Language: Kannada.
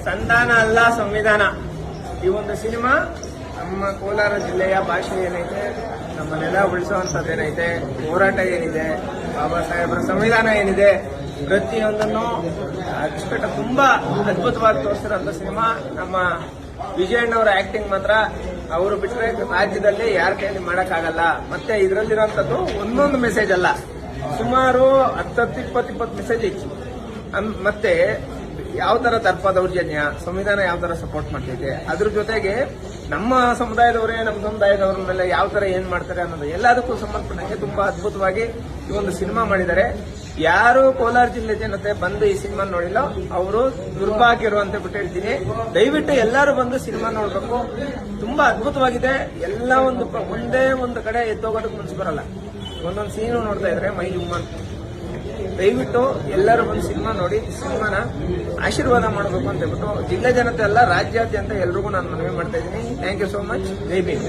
ಸಂಧಾನ ಅಲ್ಲ ಸಂವಿಧಾನ. ಈ ಒಂದು ಸಿನಿಮಾ ನಮ್ಮ ಕೋಲಾರ ಜಿಲ್ಲೆಯ ಭಾಷೆ ಏನೈತೆ, ನಮ್ಮ ನೆಲ ಉಳಿಸುವಂತದ್ದೇನೈತೆ, ಹೋರಾಟ ಏನಿದೆ, ಬಾಬಾ ಸಾಹೇಬರ ಸಂವಿಧಾನ ಏನಿದೆ, ಪ್ರತಿಯೊಂದನ್ನು ಅಚ್ಚುಕಟ್ಟ ತುಂಬಾ ಅದ್ಭುತವಾಗಿ ತೋರಿಸಿರೋಂಥ ಸಿನಿಮಾ. ನಮ್ಮ ವಿಜಯಣ್ಣವರ ಆಕ್ಟಿಂಗ್ ಮಾತ್ರ ಅವರು ಬಿಟ್ಟರೆ ರಾಜ್ಯದಲ್ಲಿ ಯಾರ ಕೈಯಲ್ಲಿ ಮಾಡಕ್ಕಾಗಲ್ಲ. ಮತ್ತೆ ಇದರಲ್ಲಿರುವಂತದ್ದು ಒಂದೊಂದು ಮೆಸೇಜ್ ಅಲ್ಲ, ಸುಮಾರು 10-20 ಮೆಸೇಜ್ ಇತ್ತು. ಮತ್ತೆ ಯಾವ ತರ ದರ್ಪ ದೌರ್ಜನ್ಯ, ಸಂವಿಧಾನ ಯಾವ ತರ ಸಪೋರ್ಟ್ ಮಾಡ್ತೈತೆ, ಅದ್ರ ಜೊತೆಗೆ ನಮ್ಮ ಸಮುದಾಯದವರೇ ನಮ್ಮ ಸಮುದಾಯದವ್ರ ಮೇಲೆ ಯಾವ ತರ ಏನ್ ಮಾಡ್ತಾರೆ ಅನ್ನೋದು ಎಲ್ಲದಕ್ಕೂ ಸಂಬಂಧಪಟ್ಟಂಗೆ ತುಂಬಾ ಅದ್ಭುತವಾಗಿ ಈ ಒಂದು ಸಿನಿಮಾ ಮಾಡಿದ್ದಾರೆ. ಯಾರು ಕೋಲಾರ ಜಿಲ್ಲೆ ಜನತೆ ಬಂದು ಈ ಸಿನಿಮಾ ನೋಡಿಲ್ಲ ಅವರು ದುರ್ಭಾಗ್ಯರು ಅಂತ ಬಿಟ್ಟು ಹೇಳ್ತೀನಿ. ದಯವಿಟ್ಟು ಎಲ್ಲರೂ ಬಂದು ಸಿನಿಮಾ ನೋಡ್ಬೇಕು. ತುಂಬಾ ಅದ್ಭುತವಾಗಿದೆ. ಎಲ್ಲ ಒಂದೇ ಒಂದು ಕಡೆ ಎದ್ದೋಗೋದಕ್ಕೆ ಮನಸ್ಸು ಬರಲ್ಲ. ಒಂದೊಂದು ಸೀನು ನೋಡ್ತಾ ಇದ್ರೆ ಮೈ ಜುಮ್ಮನ್. ದಯವಿಟ್ಟು ಎಲ್ಲರೂ ಬಂದು ಸಿನಿಮಾ ನೋಡಿ ಸಿನಿಮಾನ ಆಶೀರ್ವಾದ ಮಾಡಬೇಕು ಅಂತ ಹೇಳ್ಬಿಟ್ಟು ಜಿಲ್ಲೆ ಜನತೆ ಎಲ್ಲ ರಾಜ್ಯಾದ್ಯಂತ ಎಲ್ರಿಗೂ ನಾನು ಮನವಿ ಮಾಡ್ತಾ ಇದ್ದೀನಿ. Thank you so much. Jai Bhim.